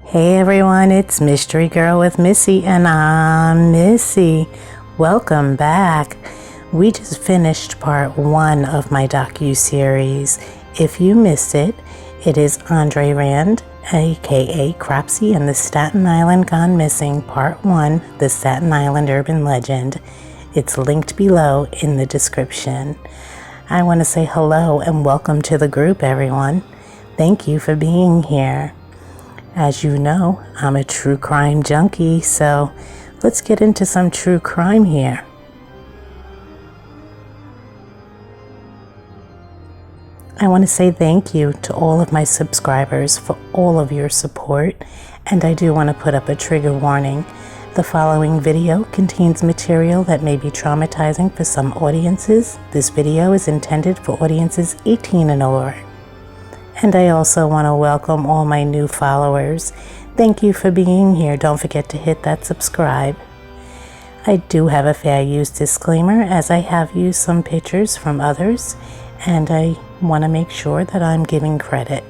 Hey everyone, it's Mystery Girl with Missy, and I'm Missy. Welcome back. We just finished part 1 of my Docu series. If you missed it, it is Andre Rand, A.K.A. Cropsey and the Staten Island Gone Missing, part 1, the Staten Island Urban Legend. It's linked below in the description. I want to say hello and welcome to the group, everyone. Thank you for being here. As you know, I'm a true crime junkie, so let's get into some true crime here. I want to say thank you to all of my subscribers for all of your support, and I do want to put up a trigger warning. The following video contains material that may be traumatizing for some audiences. This video is intended for audiences 18 and over. And I also want to welcome all my new followers. Thank you for being here. Don't forget to hit that subscribe. I do have a fair use disclaimer, as I have used some pictures from others, and I want to make sure that I'm giving credit.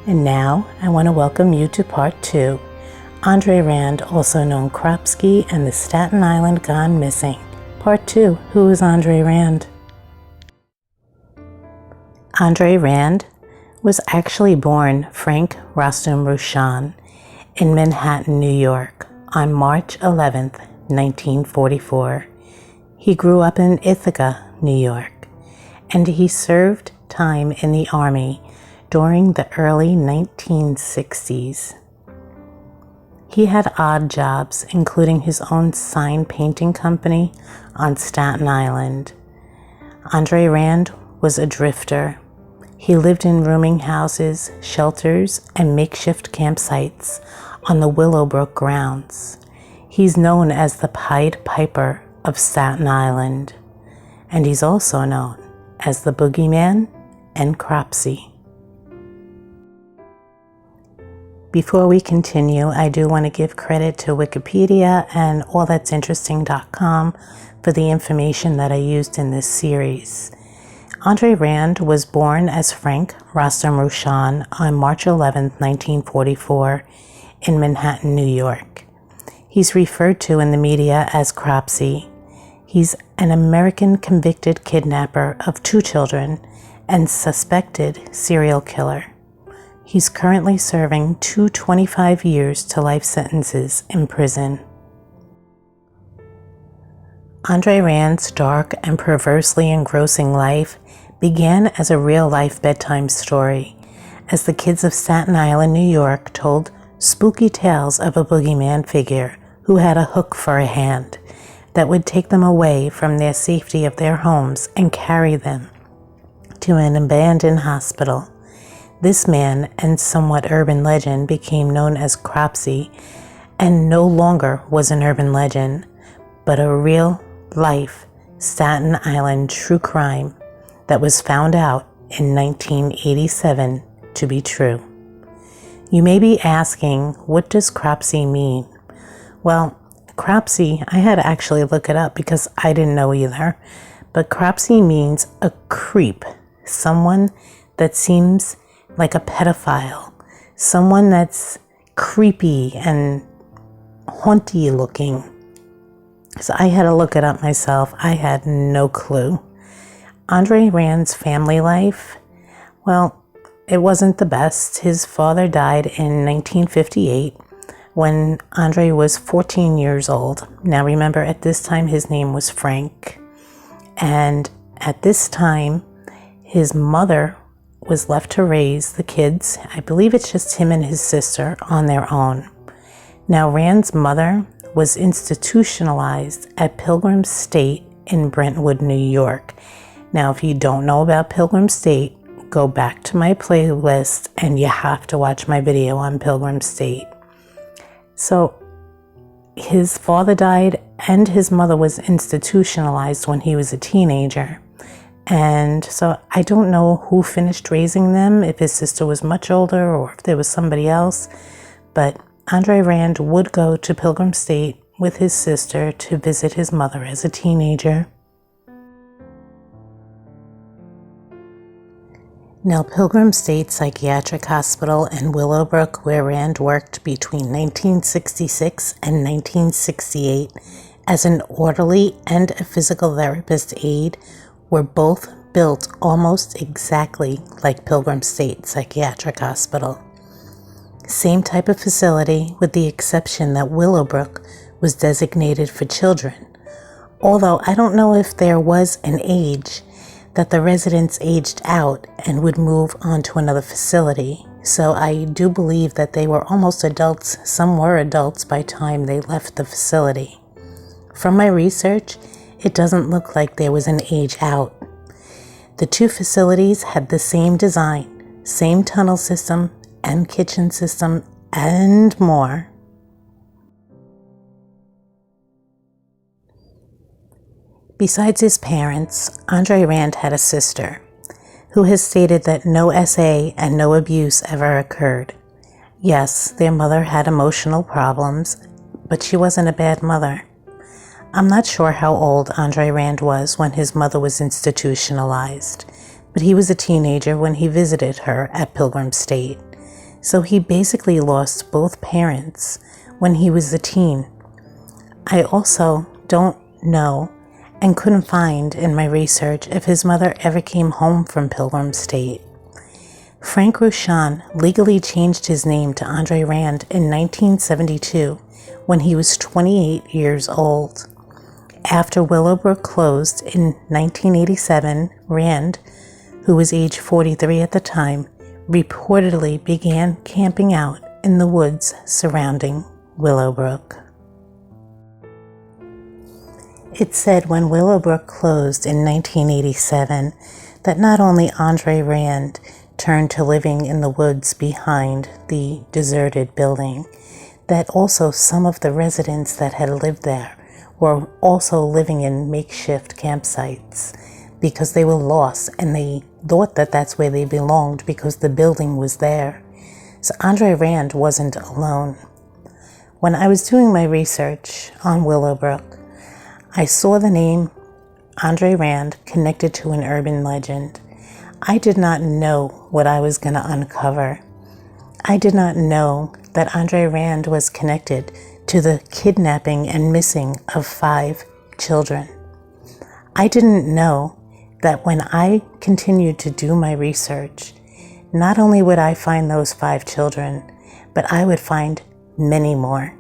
And now I want to welcome you to part 2. Andre Rand, also known Cropsey, and the Staten Island Gone Missing. Part 2. Who is Andre Rand? Andre Rand was actually born Frank Rostam Rushan in Manhattan, New York on March 11th, 1944. He grew up in Ithaca, New York, and he served time in the Army during the early 1960s. He had odd jobs, including his own sign painting company on Staten Island. Andre Rand was a drifter. He lived in rooming houses, shelters, and makeshift campsites on the Willowbrook grounds. He's known as the Pied Piper of Staten Island, and he's also known as the Boogeyman and Cropsey. Before we continue, I do want to give credit to Wikipedia and allthat'sinteresting.com for the information that I used in this series. Andre Rand was born as Frank Rostam Rushan on March 11, 1944, in Manhattan, New York. He's referred to in the media as Cropsey. He's an American convicted kidnapper of 2 children and suspected serial killer. He's currently serving 2 25 years to life sentences in prison. Andre Rand's dark and perversely engrossing life began as a real-life bedtime story, as the kids of Staten Island, New York told spooky tales of a boogeyman figure who had a hook for a hand that would take them away from their safety of their homes and carry them to an abandoned hospital. This man and somewhat urban legend became known as Cropsey, and no longer was an urban legend, but a real-life Staten Island true crime that was found out in 1987 to be true. You may be asking, what does Cropsey mean? Well, Cropsey, I had to actually look it up because I didn't know either, but Cropsey means a creep, someone that seems like a pedophile, someone that's creepy and haunty looking. So I had to look it up myself. I had no clue. Andre Rand's family life, well, it wasn't the best. His father died in 1958 when Andre was 14 years old. Now remember, at this time his name was Frank, and at this time his mother was left to raise the kids. I believe it's just him and his sister on their own. Now Rand's mother was institutionalized at Pilgrim State in Brentwood, New York. Now, if you don't know about Pilgrim State, go back to my playlist and you have to watch my video on Pilgrim State. So his father died and his mother was institutionalized when he was a teenager. And so I don't know who finished raising them, if his sister was much older or if there was somebody else, but Andre Rand would go to Pilgrim State with his sister to visit his mother as a teenager. Now, Pilgrim State Psychiatric Hospital in Willowbrook, where Rand worked between 1966 and 1968 as an orderly and a physical therapist aide, were both built almost exactly like Pilgrim State Psychiatric Hospital. Same type of facility, with the exception that Willowbrook was designated for children. Although I don't know if there was an age that the residents aged out and would move on to another facility. So I do believe that they were almost adults. Some were adults by the time they left the facility. From my research, it doesn't look like there was an age out. The two facilities had the same design, same tunnel system and kitchen system, and more. Besides his parents, Andre Rand had a sister who has stated that no SA and no abuse ever occurred. Yes, their mother had emotional problems, but she wasn't a bad mother. I'm not sure how old Andre Rand was when his mother was institutionalized, but he was a teenager when he visited her at Pilgrim State. So he basically lost both parents when he was a teen. I also don't know and couldn't find in my research if his mother ever came home from Pilgrim State. Frank Rushan legally changed his name to Andre Rand in 1972 when he was 28 years old. After Willowbrook closed in 1987, Rand, who was age 43 at the time, reportedly began camping out in the woods surrounding Willowbrook. It said when Willowbrook closed in 1987 that not only Andre Rand turned to living in the woods behind the deserted building, that also some of the residents that had lived there were also living in makeshift campsites because they were lost and they thought that that's where they belonged because the building was there. So Andre Rand wasn't alone. When I was doing my research on Willowbrook, I saw the name Andre Rand connected to an urban legend. I did not know what I was going to uncover. I did not know that Andre Rand was connected to the kidnapping and missing of 5 children. I didn't know that when I continued to do my research, not only would I find those 5 children, but I would find many more.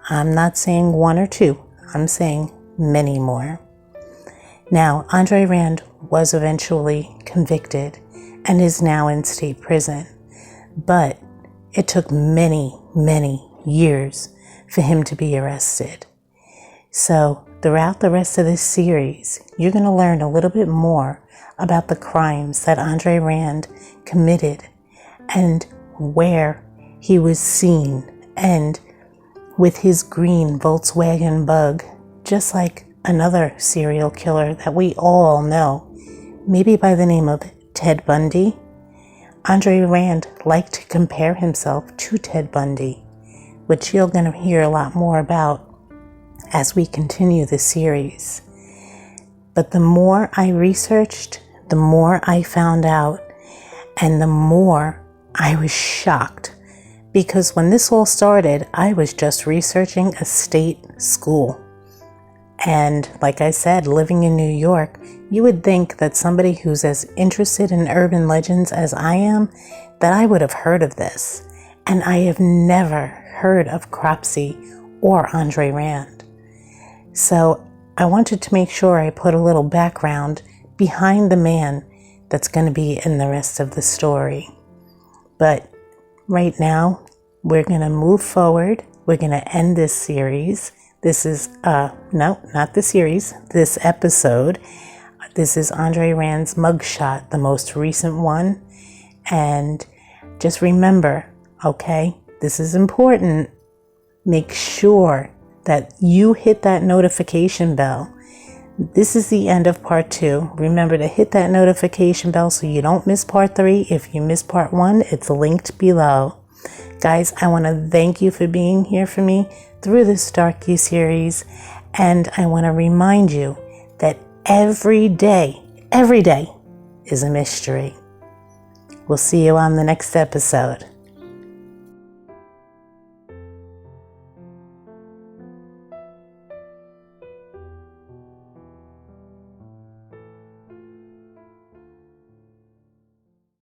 I'm not saying 1 or 2, I'm saying many more. Now, Andre Rand was eventually convicted and is now in state prison, but it took many, many years for him to be arrested. So throughout the rest of this series, you're going to learn a little bit more about the crimes that Andre Rand committed and where he was seen, and with his green Volkswagen Bug, just like another serial killer that we all know, maybe by the name of Ted Bundy. Andre Rand liked to compare himself to Ted Bundy, which you're going to hear a lot more about as we continue the series. But the more I researched, the more I found out, and the more I was shocked. Because when this all started, I was just researching a state school. And like I said, living in New York, you would think that somebody who's as interested in urban legends as I am, that I would have heard of this. And I have never heard of Cropsey or Andre Rand. So I wanted to make sure I put a little background behind the man that's going to be in the rest of the story. But right now, we're going to move forward. We're going to end this series. This is, no, not the series, this episode. This is Andre Rand's mugshot, the most recent one. And just remember, okay, this is important. Make sure that you hit that notification bell. This is the end of part 2. Remember to hit that notification bell so you don't miss part 3. If you miss part 1, it's linked below. Guys, I want to thank you for being here for me through this Docu series, and I want to remind you that every day is a mystery. We'll see you on the next episode.